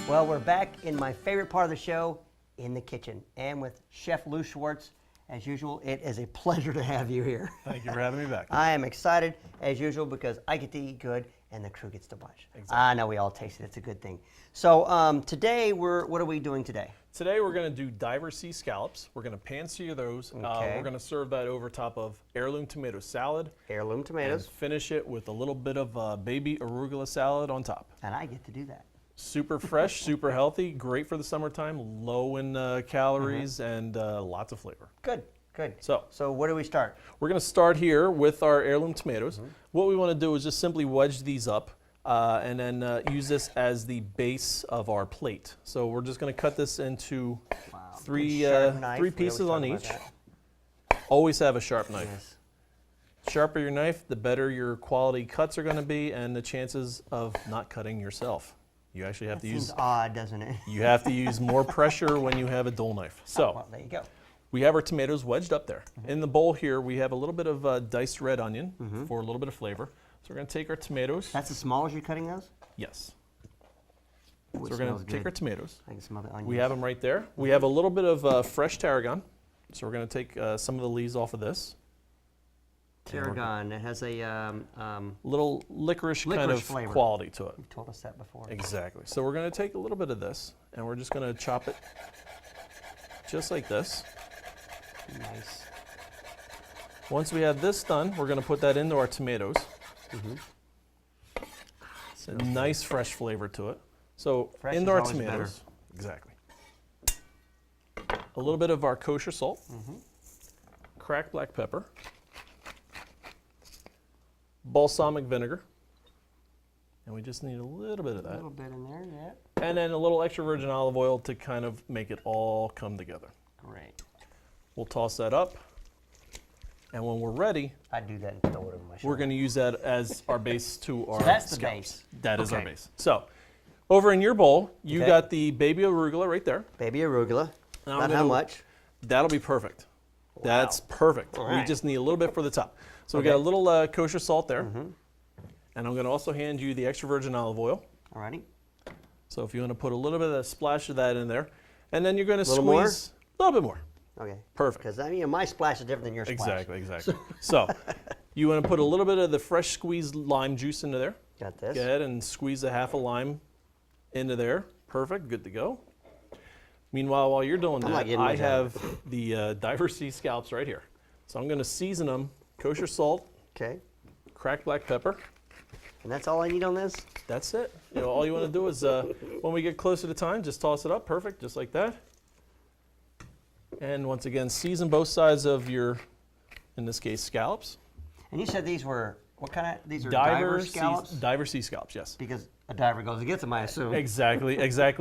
Well, we're back in my favorite part of the show, in the kitchen, and with Chef Lou Schwartz. As usual, it is a pleasure to have you here. Thank you for having me back. I am excited, as usual, because I get to eat good, and the crew gets to watch. Exactly. I know we all taste it. It's a good thing. So today, what are we doing today? Today we're going to do diver sea scallops. We're going to pan sear those. Okay. We're going to serve that over top of heirloom tomato salad. Heirloom tomatoes. And finish it with a little bit of baby arugula salad on top. And I get to do that. Super fresh, super healthy, great for the summertime, low in calories, and lots of flavor. Good, good. So where do we start? we're going to start here with our heirloom tomatoes. What we want to do is just simply wedge these up and then use this as the base of our plate. So we're just going to cut this into three pieces on each. Always have a sharp knife. Yes. Sharper your knife, the better your quality cuts are going to be, and the chances of not cutting yourself. You actually have to use. Seems odd, doesn't it? You have to use more pressure when you have a dull knife. So Well, there you go. we have our tomatoes wedged up there. In the bowl here, we have a little bit of diced red onion for a little bit of flavor. So we're going to take our tomatoes. That's as small as you're cutting those? Yes. Ooh, So it we're going smells to take good. our tomatoes. I can smell the onions. We have them right there. We have a little bit of fresh tarragon. So we're going to take some of the leaves off of this. Tarragon. It has a Little licorice kind of flavor. quality to it. You've told us that before. Exactly. So we're going to take a little bit of this, and we're just going to chop it just like this. Nice. Once we have this done, we're going to put that into our tomatoes. It's a nice fresh flavor to it. So Fresh into is our always tomatoes. Exactly. A little bit of our kosher salt. Cracked black pepper. Balsamic vinegar. And we just need a little bit of A that. little bit in there, yeah. And then a little extra virgin olive oil to kind of make it all come together. Great. We'll toss that up. And when we're ready, I do that and throw it over my shoulder. we're going to use that as our base to our that's the scallops. base. That is our Okay. base. So, over in your bowl, you Okay. got the baby arugula right there. Baby arugula. Now I'm Not how gonna- much. That'll be perfect. That's perfect. All We right. just need a little bit for the top. So we Okay. got a little kosher salt there. And I'm going to also hand you the extra virgin olive oil. Alrighty. So if you want to put a little bit of a splash of that in there. And then you're going to Little more? squeeze a little bit more. Okay. Perfect. Because I mean, my splash is different than your splash. Exactly. So you want to put a little bit of the fresh squeezed lime juice into there. Got this. Go ahead and squeeze a half a lime into there. Perfect, good to go. Meanwhile, while you're doing I'm not that, getting I much out have the diver sea scallops right here. So I'm going to season them, kosher salt, Okay. cracked black pepper. And that's all I need on this? That's it. You know, all you want to do is when we get closer to time, just toss it up. Perfect, just like that. And once again, season both sides of your, in this case, scallops. And you said these were, what kind of, these are diver scallops? Diver sea scallops, yes. Because a diver goes and gets them, I assume. Exactly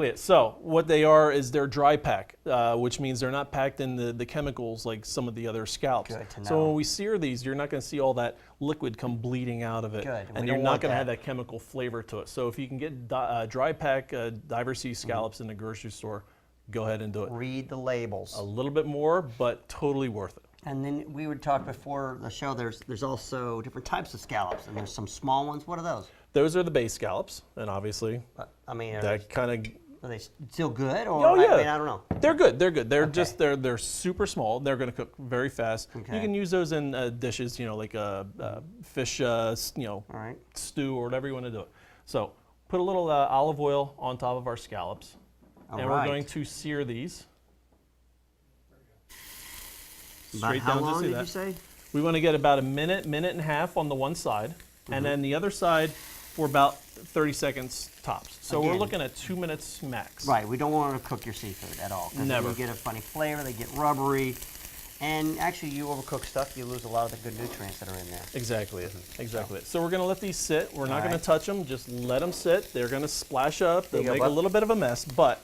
it. So what they are is they're dry pack, which means they're not packed in the chemicals like some of the other scallops. Good to So know. when we sear these, you're not going to see all that liquid come bleeding out of it. Good. We And don't you're not want going to that. have that chemical flavor to it. So if you can get dry pack diver sea scallops in the grocery store, go ahead and do it. Read the labels. A little bit more, but totally worth it. And then we would talk before the show, there's also different types of scallops, and there's some small ones. What are those? Those are the base scallops, and obviously I mean, that kind of are they still good? Or, Oh yeah, I mean, I don't know. They're good. They're good. They're Okay. just they're super small. They're going to cook very fast. Okay. You can use those in dishes, you know, like a fish, All right. stew or whatever you want to do it. So put a little olive oil on top of our scallops, All and right. we're going to sear these. About Straight how down, just long see did that. you say? We want to get about a minute, minute and a half on the one side, and then the other side for about 30 seconds tops. So we're Again. looking at 2 minutes max. Right, we don't want to cook your seafood at all. 'cause then Never. you get a funny flavor, they get rubbery. And actually, you overcook stuff, you lose a lot of the good nutrients that are in there. Exactly it. Exactly it. So we're going to let these sit. We're not All going right. to touch them. Just let them sit. They're going to splash up. They'll you go, make a bud. little bit of a mess, but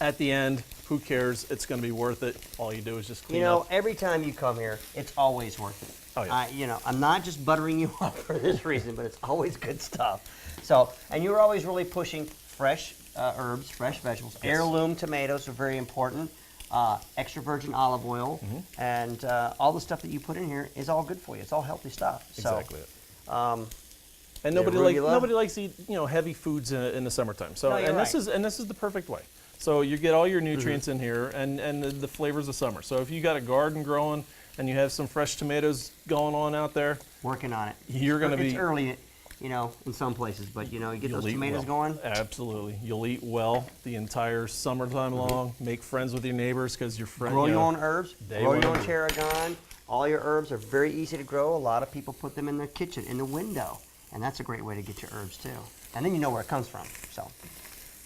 at the end, who cares? It's going to be worth it. All you do is just clean You know, up. every time you come here, it's always worth it. Oh, yeah. You know, I'm not just buttering you up for this reason, but it's always good stuff. So, and you're always really pushing fresh herbs, fresh vegetables. Yes. Heirloom tomatoes are very important. Extra virgin olive oil, and all the stuff that you put in here is all good for you. It's all healthy stuff. Exactly So, it. And The arugula. nobody likes to eat heavy foods in the summertime. So No, you're this is the perfect way. So you get all your nutrients in here and the flavors of summer. So if you got a garden growing and you have some fresh tomatoes going on out there, Working on it. You're gonna It's be- early, in some places, but you get you'll those eat tomatoes well. going. Absolutely, you'll eat well the entire summertime long. Make friends with your neighbors because your friends Grow your own herbs. they Grow your wanna own do. tarragon. All your herbs are very easy to grow. A lot of people put them in their kitchen, in the window, and that's a great way to get your herbs too. And then you know where it comes from. So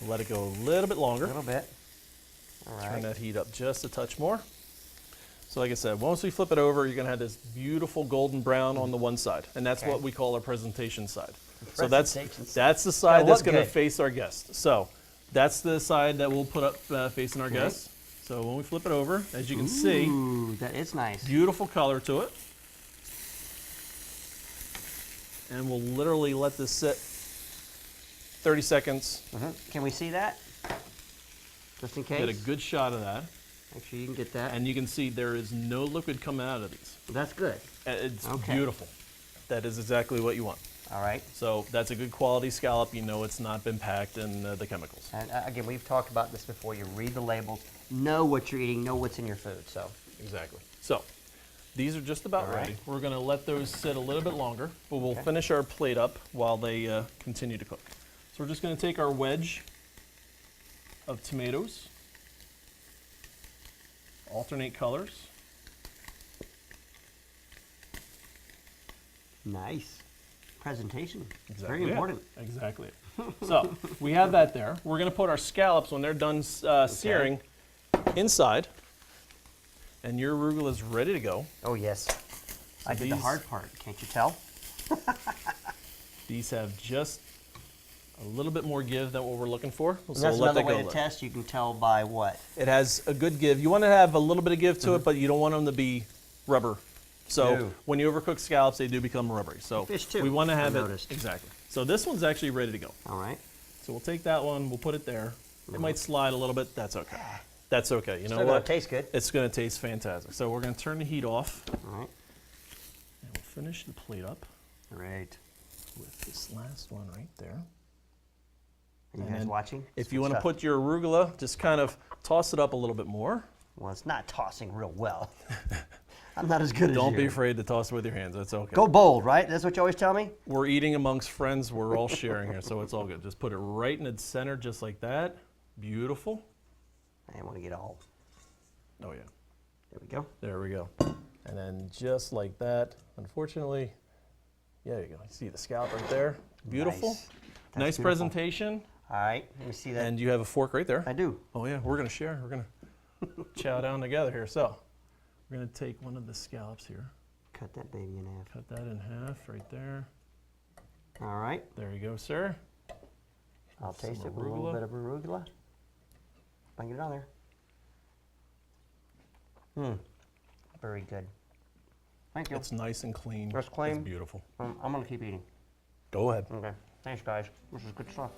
Let it go a little bit longer. a little bit. All Turn right. that heat up just a touch more. So like I said, once we flip it over, you're gonna have this beautiful golden brown on the one side, and that's Okay. what we call our presentation side. So Presentation side. that's the side Gotta that's look gonna good. face our guest. So that's the side that we'll put up facing our guests. So when we flip it over, as you can see, Ooh, that is nice. beautiful color to it. And we'll literally let this sit 30 seconds. Can we see that? Just in case. Get a good shot of that. Make sure you can get that. And you can see there is no liquid coming out of these. That's good. It's Okay. beautiful. That is exactly what you want. All right. So that's a good quality scallop. You know it's not been packed in the chemicals. And again, we've talked about this before. You read the labels, know what you're eating, know what's in your food. So Exactly. So these are just about All right. ready. We're going to let those sit a little bit longer, but we'll Okay. finish our plate up while they continue to cook. So we're just going to take our wedge of tomatoes, alternate colors. nice presentation. Exactly. Very it. important. Exactly. it. So we have that there. We're going to put our scallops when they're done searing inside, and your arugula is ready to go. Oh yes. I did the these- hard part. Can't you tell? These have just a little bit more give than what we're looking for. And So that's we'll let another that way go. to Look. test. You can tell by what. It has a good give. You want to have a little bit of give to it, but you don't want them to be rubber. So No. when you overcook scallops, they do become rubbery. So Fish too, we want to I have it noticed. exactly. So this one's actually ready to go. All right. So we'll take that one. We'll put it there. It might slide a little bit. That's okay. That's okay. You know Still gonna what? taste good. It's going to taste fantastic. So we're going to turn the heat off, All right. and we'll finish the plate up Great. with this last one right there. Are you And guys then watching? If It's you good want to stuff. put your arugula, just kind of toss it up a little bit more. Well, it's not tossing real well. I'm not as good as Don't you. be afraid to toss it with your hands. That's okay. Go bold, right? That's what you always tell me? We're eating amongst friends. We're all sharing here, so it's all good. Just put it right in the center, just like that. Beautiful. I didn't want to get all. Oh yeah. There we go. There we go. And then just like that. Unfortunately, yeah, there you go. You see the scallop right there. Beautiful. Nice. That's Nice beautiful. presentation. All right. Let me see that. And you have a fork right there. I do. Oh yeah, we're gonna share. We're gonna chow down together here. So we're gonna take one of the scallops here. Cut that baby in half. Cut that in half right there. All right. There you go, sir. I'll Some taste it with a little arugula. bit of arugula. If I can get it on there. Very good. Thank you. It's nice and clean. Just clean. It's beautiful. I'm going to keep eating. Go ahead. Okay. Thanks, guys. This is good stuff.